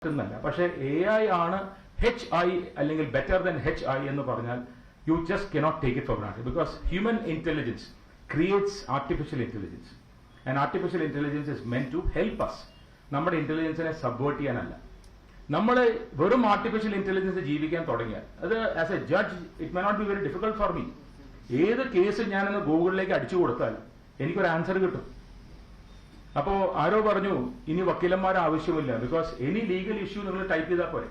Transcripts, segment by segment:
പക്ഷേ AI ആണ് HI അല്ലെങ്കിൽ better than HI എന്ന് പറഞ്ഞാൽ you just cannot take it for granted because human intelligence creates artificial intelligence and artificial intelligence is meant to help us. നമ്മുടെ ഇന്റലിജൻസിനെ സബ്വേർട്ട് ചെയ്യാനല്ല. നമ്മൾ വെറും artificial intelligence ജീവിക്കാൻ തുടങ്ങിയാൽ അത് as a judge it may not be very difficult for me. ഏത് case ഞാനൊന്ന് ഗൂഗിളിലേക്ക് അടിച്ചു കൊടുത്താൽ എനിക്കൊരു ആൻസർ കിട്ടും. അപ്പോ ആരോ പറഞ്ഞു ഇനി വക്കീലന്മാർ ആവശ്യമില്ല ബിക്കോസ് എനി ലീഗൽ ഇഷ്യൂ നിങ്ങൾ ടൈപ്പ് ചെയ്താൽ പോരെ.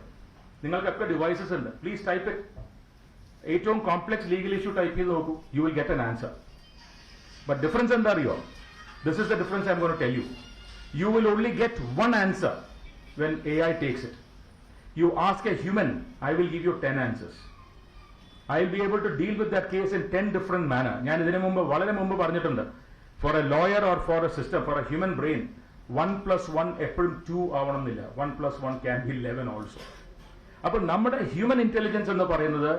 നിങ്ങൾക്കൊക്കെ ഡിവൈസസ് ഉണ്ട്, പ്ലീസ് ടൈപ്പ് ഇറ്റ്. ഏറ്റവും കോംപ്ലക്സ് ലീഗൽ ഇഷ്യൂ ടൈപ്പ് ചെയ്ത് നോക്കൂ, you will get an answer. But difference എന്താ അറിയോ? This is the difference I am going to tell you. You will only get one answer when AI takes it. You ask a human, I will give you 10 answers. I will be able to deal with that case in 10 different manner. ഞാൻ ഇതിനു മുമ്പ് വളരെ മുമ്പ് പറഞ്ഞിട്ടുണ്ട്, for a lawyer or for a system, for a human brain, 1 + 1 എപ്പോഴും 2 ആവണമെന്നില്ല. 1 + 1 can be 11 also. അപ്പോൾ നമ്മുടെ ഹ്യൂമൻ ഇന്റലിജൻസ് എന്ന് പറയുന്നത്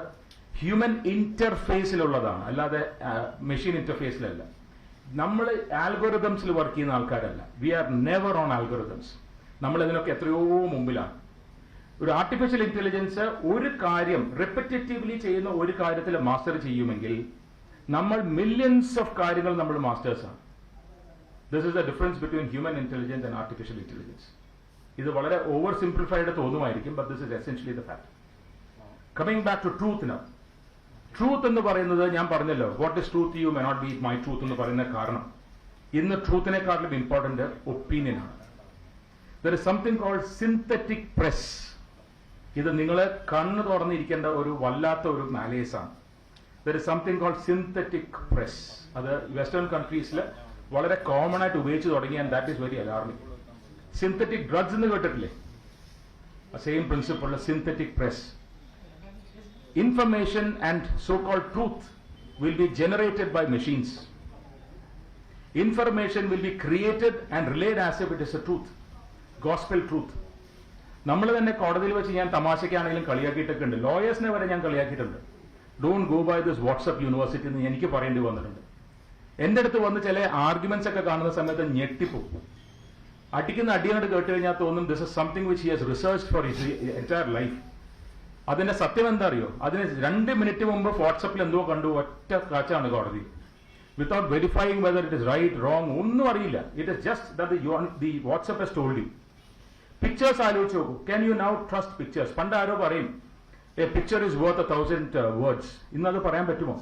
ഹ്യൂമൻ ഇന്റർഫേസിലുള്ളതാണ്, അല്ലാതെ മെഷീൻ ഇന്റർഫേസിലല്ല. നമ്മൾ ആൽഗോറിതംസിൽ വർക്ക് ചെയ്യുന്ന ആൾക്കാരല്ല. We are never on algorithms. നമ്മൾ ഇതിനൊക്കെ എത്രയോ മുമ്പിലാണ്. ഒരു ആർട്ടിഫിഷ്യൽ ഇന്റലിജൻസ് ഒരു കാര്യം റിപ്പറ്റേറ്റീവ്ലി ചെയ്യുന്ന ഒരു കാര്യത്തിൽ മാസ്റ്റർ ചെയ്യുമെങ്കിൽ നമ്മൾ മില്യൺസ് ഓഫ് കാര്യങ്ങൾ നമ്മൾ മാസ്റ്റേഴ്സ് ആണ്. This is the difference between human intelligence and artificial intelligence. ഇത് വളരെ ഓവർ സിംപ്ലിഫൈഡ് തോന്നുമായിരിക്കും, but this is essentially the fact. Coming back to truth now. Truth എന്ന് പറയുന്നത് ഞാൻ പറഞ്ഞല്ലോ, what is truth you may not be my truth എന്ന് പറയുന്ന കാരണം ഇന്ന് ട്രൂത്തിനെക്കാട്ടിലും ഇമ്പോർട്ടന്റ് ഒപ്പീനിയൻ ആണ്. There is something called synthetic press. ഇത് നിങ്ങൾ കണ്ണ് തുറന്നിരിക്കേണ്ട ഒരു വല്ലാത്ത ഒരു മാലേസ് ആണ്. There is something called synthetic press. അത് വെസ്റ്റേൺ കൺട്രീസിൽ വളരെ കോമൺ ആയിട്ട് ഉപയോഗിച്ച് തുടങ്ങി, and that is very alarming. Synthetic drugs എന്ന് കേട്ടിട്ടില്ലേ? Same principle, synthetic press. Information and so-called truth will be generated by machines. Information will be created and relayed as if it is a truth, gospel truth. നമ്മൾ തന്നെ കോടതിയിൽ വെച്ച് ഞാൻ തമാശയ്ക്കാണെങ്കിലും കളിയാക്കിയിട്ടൊക്കെ ഉണ്ട്. ലോയേഴ്സിനെ വരെ ഞാൻ കളിയാക്കിയിട്ടുണ്ട്. Don't go by this WhatsApp university എന്ന് എനിക്ക് പറയേണ്ടി വന്നിട്ടുണ്ട്. എന്റെ അടുത്ത് വന്ന് ചില ആർഗ്യുമെന്റ്സ് ഒക്കെ കാണുന്ന സമയത്ത് ഞെട്ടിപ്പോകും. അടിക്കുന്ന അടിയോട് കേട്ട് കഴിഞ്ഞാൽ തോന്നും this is something which he has researched for his entire life. അതിന്റെ സത്യം എന്താ അറിയോ? അതിന് 2 മിനിറ്റ് മുമ്പ് വാട്സപ്പിൽ എന്തോ കണ്ടു, ഒറ്റ കാച്ചാണ് കോടതി. Without verifying whether it is right wrong ഒന്നും അറിയില്ല. It is just that the WhatsApp has told you. Pictures ആലോചിച്ച് നോക്കൂ. Can you now trust pictures? പണ്ട് ആരോ പറയും a picture is worth 1,000 words. ഇന്നത് പറയാൻ പറ്റുമോ?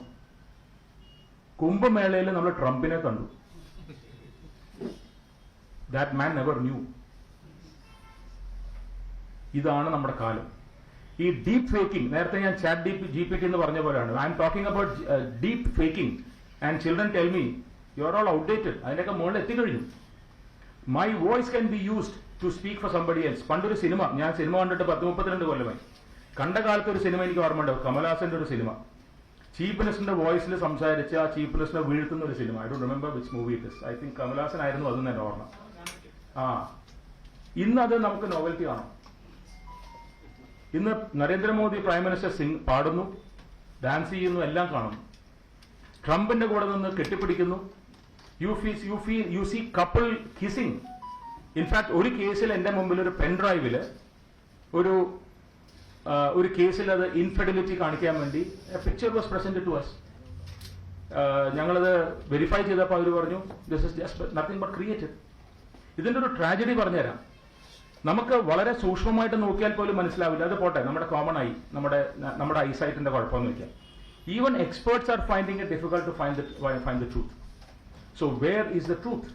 കുംഭമേളയിൽ നമ്മൾ ട്രംപിനെ കണ്ടു. That man never knew. ഇതാണ് നമ്മുടെ കാലം. ഈ ഡീപ് ഫേക്കിംഗ്, നേരത്തെ ഞാൻ ചാറ്റ് GPT എന്ന് പറഞ്ഞ പോലെയാണ്. I am talking about deep faking and children tell me you are all outdated. അതിനൊക്കെ മുകളിൽ എത്തിക്കഴിഞ്ഞു. My voice can be used to speak for somebody else. പണ്ടൊരു സിനിമ, ഞാൻ സിനിമ കണ്ടിട്ട് 10-32 കൊല്ലമായി. കണ്ട കാലത്ത് ഒരു സിനിമ എനിക്ക് ഓർമ്മയുണ്ട്, കമൽഹാസന്റെ ഒരു സിനിമ. ചീഫ് മിനിസ്റ്ററിന്റെ വോയിസിൽ സംസാരിച്ച് ആ ചീഫ് മിനിസ്റ്ററെ വീഴ്ത്തുന്ന ഒരു cinema. I don't remember which movie it is. I think Kamal Haasan ആയിരുന്നു അതെന്ന് എന്റെ ഓർമ്മ. ഇന്ന് അത് നമുക്ക് നോവൽറ്റി ആണ്. ഇന്ന് നരേന്ദ്രമോദി പ്രൈം മിനിസ്റ്റർ പാടുന്നു, ഡാൻസ് ചെയ്യുന്നു, എല്ലാം കാണുന്നു. ട്രംപിന്റെ കൂടെ നിന്ന് കെട്ടിപ്പിടിക്കുന്നു. You see couple kissing. In fact ഒരു കേസിൽ എന്റെ മുമ്പിൽ ഒരു പെൻഡ്രൈവില് ഒരു കേസിൽ അത് ഇൻഫെഡിലിറ്റി കാണിക്കാൻ വേണ്ടി picture was present to us. ഞങ്ങളത് വെരിഫൈ ചെയ്തപ്പോൾ അവർ പറഞ്ഞു this is just nothing but created. ഇതിന്റെ ഒരു ട്രാജഡി പറഞ്ഞുതരാം. നമുക്ക് വളരെ സൂക്ഷ്മമായിട്ട് നോക്കിയാൽ പോലും മനസ്സിലാവില്ല. അത് പോട്ടെ, നമ്മുടെ കോമൺ ആയി, നമ്മുടെ ഐസൈറ്റിന്റെ കുഴപ്പമെന്ന് വെക്കാം. Even experts are finding it difficult to find the truth. So where is the truth?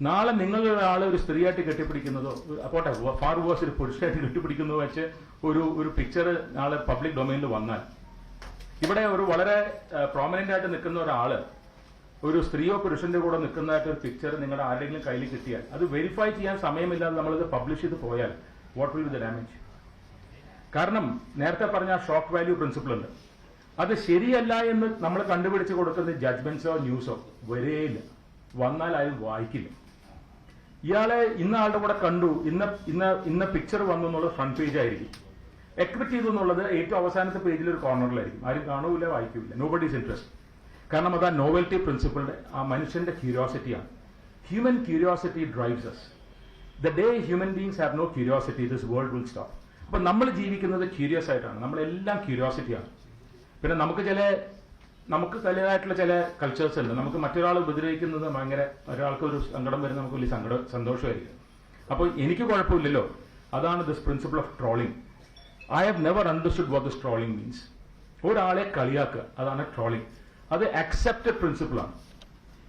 നാളെ നിങ്ങളൊരാളെ ഒരു സ്ത്രീയായിട്ട് കെട്ടിപ്പിടിക്കുന്നതോ, പോട്ടെ ഫാർ വേഴ്സ് ഒരു പുരുഷനായിട്ട് കെട്ടിപ്പിടിക്കുന്നതോ വെച്ച് ഒരു പിക്ചർ നാളെ പബ്ലിക് ഡൊമൈനിൽ വന്നാൽ, ഇവിടെ ഒരു വളരെ പ്രോമിനന്റ് ആയിട്ട് നിൽക്കുന്ന ഒരാള് ഒരു സ്ത്രീയോ പുരുഷന്റെ കൂടെ നിൽക്കുന്നതായിട്ട് ഒരു പിക്ചർ നിങ്ങളുടെ ആരുടെങ്കിലും കയ്യിൽ കിട്ടിയാൽ അത് വെരിഫൈ ചെയ്യാൻ സമയമില്ലാതെ നമ്മളിത് പബ്ലിഷ് ചെയ്ത് പോയാൽ what will be the damage? കാരണം നേരത്തെ പറഞ്ഞ ഷോക്ക് വാല്യൂ പ്രിൻസിപ്പിൾ ഉണ്ട്. അത് ശരിയല്ല എന്ന് നമ്മൾ കണ്ടുപിടിച്ച് കൊടുക്കുന്ന ജഡ്ജ്മെന്റ്സോ ന്യൂസോ വരേയില്ല. വന്നാൽ ആരും വായിക്കില്ല. ഇയാളെ ഇന്ന ആളുടെ കൂടെ കണ്ടു, ഇന്ന പിക്ചർ വന്നു എന്നുള്ളത് ഫ്രണ്ട് പേജ് ആയിരിക്കും. എക്വിറ്റ് ചെയ്തു എന്നുള്ളത് ഏറ്റവും അവസാനത്തെ പേജിൽ ഒരു കോർണറിലായിരിക്കും. ആരും കാണൂല, വായിക്കൂല. Nobody's interest. കാരണം അത് ആ നോവൽറ്റി പ്രിൻസിപ്പിളിന്റെ, ആ മനുഷ്യന്റെ ക്യൂരിയോസിറ്റിയാണ്. Human curiosity drives us. The day human beings have no curiosity, this world will stop. അപ്പോൾ നമ്മൾ ജീവിക്കുന്നത് ക്യൂരിയസ് ആയിട്ടാണ്, നമ്മളെല്ലാം ക്യൂരിയോസിറ്റിയാണ്. പിന്നെ നമുക്ക് കലയായിട്ടുള്ള ചില കൾച്ചേഴ്സ് ഉണ്ട്. നമുക്ക് മറ്റൊരാൾ ഉപദ്രവിക്കുന്നത് ഭയങ്കര, ഒരാൾക്ക് ഒരു സങ്കടം വരുന്ന നമുക്ക് വലിയ സന്തോഷമായിരിക്കും. അപ്പോൾ എനിക്ക് കുഴപ്പമില്ലല്ലോ. അതാണ് this principle of trolling. I have never understood what this trolling means. ഒരാളെ കളിയാക്കുക, അതാണ് ട്രോളിംഗ്. അത് അക്സെപ്റ്റഡ് പ്രിൻസിപ്പിളാണ്.